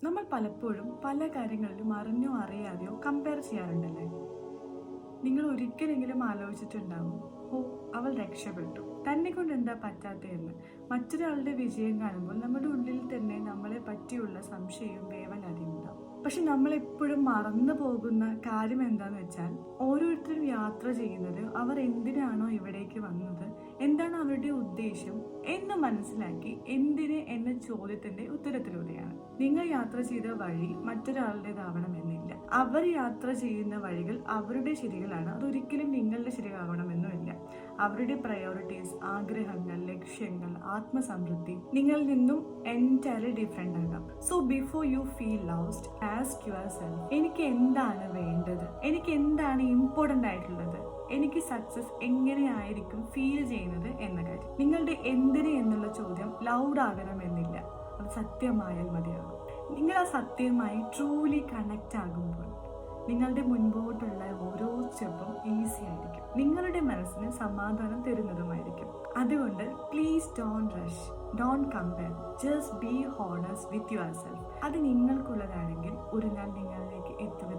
നമ്മൾ പലപ്പോഴും പല കാര്യങ്ങളിലും അറിഞ്ഞോ അറിയാതെയോ കമ്പയർ ചെയ്യാറുണ്ടല്ലേ? നിങ്ങൾ ഒരിക്കലെങ്കിലും ആലോചിച്ചിട്ടുണ്ടാവും, ഓ അവൾ രക്ഷപ്പെട്ടു, തന്നെ കൊണ്ട് എന്താ പറ്റാത്തതെന്ന്. മറ്റൊരാളുടെ വിജയം കാണുമ്പോൾ നമ്മുടെ ഉള്ളിൽ തന്നെ നമ്മളെ പറ്റിയുള്ള സംശയവും വേവലാതിയും ഉണ്ടാവും. പക്ഷെ നമ്മൾ എപ്പോഴും മറന്നു പോകുന്ന കാര്യം എന്താന്ന് വെച്ചാൽ, ഓരോരുത്തരും യാത്ര ചെയ്യുന്നത് അവർ എന്തിനാണോ ഇവിടേക്ക് വന്നത്, എന്താണ് അവരുടെ ഉദ്ദേശം എന്ന് മനസ്സിലാക്കി എന്തിന് എന്ന ചോദ്യത്തിന്റെ ഉത്തരത്തിലൂടെയാണ്. നിങ്ങൾ യാത്ര ചെയ്ത വഴി മറ്റൊരാളുടേതാവണമെന്നില്ല. അവർ യാത്ര ചെയ്യുന്ന വഴികൾ അവരുടെ ശരികളാണ്, അതൊരിക്കലും നിങ്ങളുടെ ശരിയാവണമെന്നുമില്ല. അവരുടെ പ്രയോറിറ്റീസ്, ആഗ്രഹങ്ങൾ, ലക്ഷ്യങ്ങൾ, ആത്മസംതൃപ്തി നിങ്ങളിൽ നിന്നും എൻറ്റയർലി ഡിഫറെന്റ് ആകാം. So before you feel lost, ask your self, എനിക്ക് എന്താണ് വേണ്ടത്, എനിക്ക് എന്താണ് ഇമ്പോർട്ടൻ്റ് ആയിട്ടുള്ളത്, എനിക്ക് സക്സസ് എങ്ങനെയായിരിക്കും ഫീൽ ചെയ്യുന്നത് എന്ന കാര്യം. നിങ്ങളുടെ എന്തിന് എന്നുള്ള ചോദ്യം ലൗഡ് ആകണമെന്നില്ല, അത് സത്യമായാൽ മതിയാകും. നിങ്ങൾ ആ സത്യമായി ട്രൂലി കണക്റ്റ് ആകുമ്പോൾ നിങ്ങളുടെ മുൻപോട്ടുള്ള ഓരോ സ്റ്റെപ്പും ഈസി ആയിരിക്കും, നിങ്ങളുടെ മനസ്സിന് സമാധാനം തരുന്നതുമായിരിക്കും. അതുകൊണ്ട് please don't rush, don't compare, just be honest with your self. അത് നിങ്ങൾക്കുള്ളതാണെങ്കിൽ ഒരു നാൾ നിങ്ങളിലേക്ക് എത്തുക